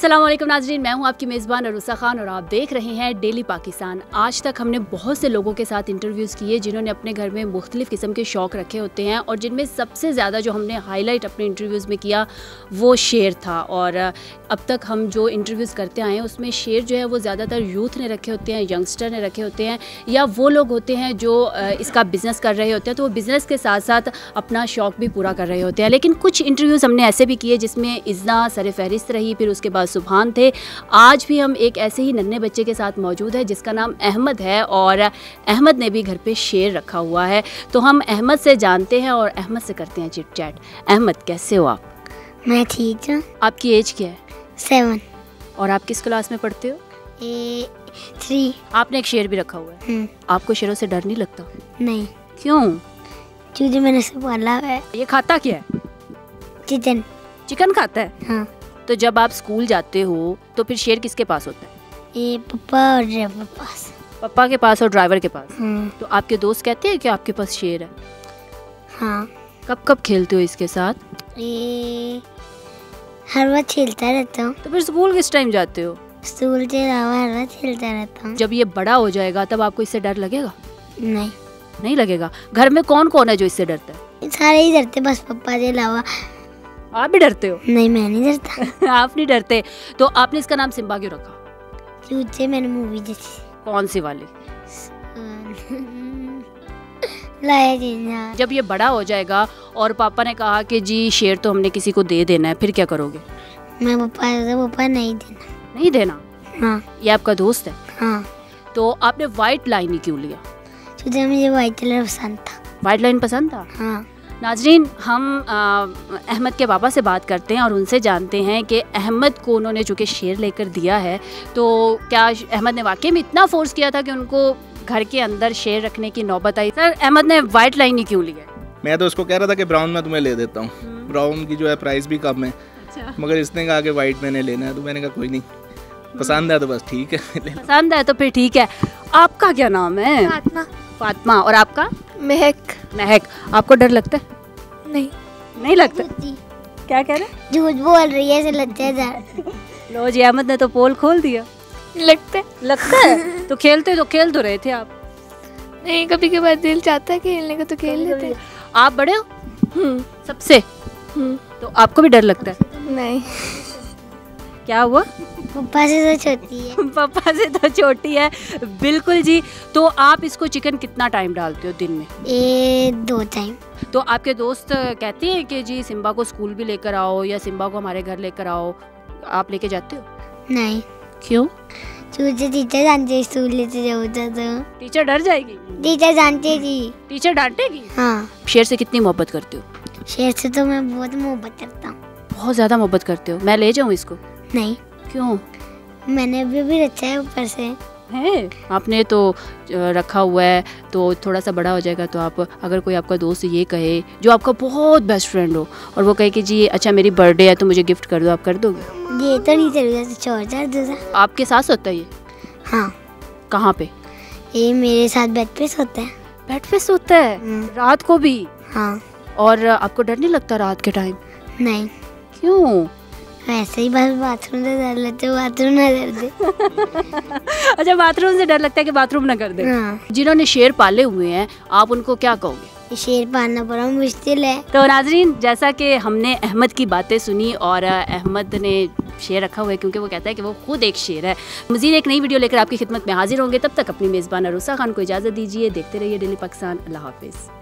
अस्सलाम वालेकुम नाज़रीन, मैं हूं आपकी मेज़बान अरूसा खान और आप देख रहे हैं डेली पाकिस्तान। आज तक हमने बहुत से लोगों के साथ इंटरव्यूज़ किए जिन्होंने अपने घर में मुख्तलिफ़ किस्म के शौक़ रखे होते हैं और जिनमें सबसे ज़्यादा जो हमने हाईलाइट अपने इंटरव्यूज़ में किया वो शेर था। और अब तक हम जो इंटरव्यूज़ करते आए हैं उसमें शेर जो है वो ज़्यादातर यूथ ने रखे होते हैं, यंगस्टर ने रखे होते हैं, या वो लोग होते हैं जो इसका बिज़नेस कर रहे होते हैं, तो वो बिज़नेस के साथ साथ अपना शौक़ भी पूरा कर रहे होते हैं। लेकिन कुछ इंटरव्यूज़ हमने ऐसे भी किए जिसमें इज़्ज़ा सर फहरिस्त रही, फिर उसके बाद सुभान थे। आज भी हम एक ऐसे ही नन्हे बच्चे के साथ मौजूद है जिसका नाम अहमद है और अहमद ने भी घर पे शेर रखा हुआ है। तो हम अहमद से जानते हैं और अहमद से करते हैं चिट चैट। अहमद, कैसे हो आप? मैं ठीक हूँ। आपकी एज क्या है? 7। और आप किस क्लास में पढ़ते हो? 3। आपने एक शेर भी रखा हुआ है। आपको शेरों से डर नहीं लगता? नहीं। क्यों? क्योंकि मैंने से पाला है। ये खाता क्या है? चिकन। चिकन खाता है? हाँ। तो जब आप स्कूल जाते हो तो फिर शेर किसके पास होता है? ये पापा और ड्राइवर पास। पापा के पास और ड्राइवर के पास। हाँ। तो आपके दोस्त कहते हैं कि आपके पास शेर है? हाँ। कब कब खेलते हो इसके साथ? ये हर बार खेलता रहता हूँ। तो फिर स्कूल किस टाइम जाते हो? स्कूल के अलावा हर बार खेलता रहता हूँ। जब ये बड़ा हो जाएगा तब आपको इससे डर लगेगा? नहीं। नहीं लगेगा। घर में कौन कौन है जो इससे डरता है? सारे ही डरते, बस पापा के अलावा। आप भी डरते हो? नहीं, मैं नहीं डरता। आप नहीं डरते। तो आपने इसका नाम सिम्बा क्यों रखा? क्योंकि मैंने मूवी देखी। कौन सी वाली? लाया जिंदा। जब ये बड़ा हो जाएगा और पापा ने कहा कि जी शेर तो हमने किसी को दे देना है, फिर क्या करोगे? मैं पापा नहीं देना। नहीं देना? हाँ। ये आपका दोस्त है? हाँ। तो आपने वाइट लाइन ही क्यों लिया? क्योंकि मुझे वाइट कलर पसंद था। वाइट लाइन पसंद था? हाँ। नाजरीन, हम अहमद के पापा से बात करते हैं और उनसे जानते हैं कि अहमद को उन्होंने चूँकि शेर लेकर दिया है तो क्या अहमद ने वाकई में इतना फोर्स किया था कि उनको घर के अंदर शेर रखने की नौबत आई? सर, अहमद ने वाइट लाइन ही क्यों लिया? मैं तो उसको कह रहा था कि ब्राउन में तुम्हें ले देता हूँ, ब्राउन की जो है प्राइस भी कम है। अच्छा। मगर इसने कहा कि वाइट मैंने लेना है, तो मैंने कहा कोई नहीं, पसंद है तो बस ठीक है। पसंद है तो फिर ठीक है। आपका क्या नाम है? फातिमा। फातिमा। और आपका? महक। महक। आपको डर लगता है? नहीं। नहीं लगता? क्या कह रहे? झूठ बोल रही है, ऐसे लगता है। लो जी, अहमद ने तो पोल खोल दिया। लगता है। लगता है? तो खेल तो रहे थे आप? नहीं, कभी कभार दिल चाहता है खेलने का तो खेल लेते हैं। आप बड़े हो सबसे? तो आपको भी डर लगता है? नहीं। क्या हुआ? पापा से तो छोटी है। पापा से तो छोटी है, बिल्कुल जी। तो आप इसको चिकन कितना टाइम डालते हो दिन में? 2 टाइम। तो आपके दोस्त कहते हैं कि जी सिम्बा को स्कूल भी लेकर आओ या सिम्बा को हमारे घर लेकर आओ, आप लेके जाते हो? नहीं। क्यों? क्योंकि टीचर जानते स्कूल लेते जाओ तो। टीचर डर जाएगी? टीचर जानते जी। टीचर डांटेगी? हाँ। शेर से कितनी मोहब्बत करते हो? शेर से तो मैं बहुत मोहब्बत करता हूँ। बहुत ज़्यादा मोहब्बत करते हो। मैं ले जाऊँ इसको? नहीं। क्यों? मैंने अभी भी रखा है ऊपर से। है? आपने तो रखा हुआ है, तो थोड़ा सा बड़ा हो जाएगा तो आप, अगर कोई आपका दोस्त ये कहे जो आपका बहुत बेस्ट फ्रेंड हो और वो कहे कि जी अच्छा मेरी बर्थडे है तो मुझे गिफ्ट कर दो, आप कर दोगे? ये तो नहीं जरूरत, छोड़ जा दूसरा। आपके साथ सोता है ये? हाँ। कहाँ पे? ये मेरे साथ बेड पे सोता है। बेड पे सोता है? रात को भी? हाँ। और आपको डर नहीं लगता रात के टाइम? नहीं। क्यों? वैसे ही बस बाथरूम से डर लगता है, बाथरूम ना कर दे। अच्छा, बाथरूम से डर लगता है कि बाथरूम ना कर दे। हाँ। जिन्होंने शेर पाले हुए हैं आप उनको क्या कहोगे? शेर पालना बड़ा मुश्किल है। तो नाजरीन, जैसा कि हमने अहमद की बातें सुनी और अहमद ने शेर रखा हुआ है क्योंकि वो कहता है कि वो खुद एक शेर है। मज़ीद एक नई वीडियो लेकर आपकी खिदमत में हाजिर होंगे। तब तक अपनी मेज़बान अरूसा खान को इजाज़त दीजिए। देखते रहिए डेली पाकिस्तान। अल्लाह हाफिज़।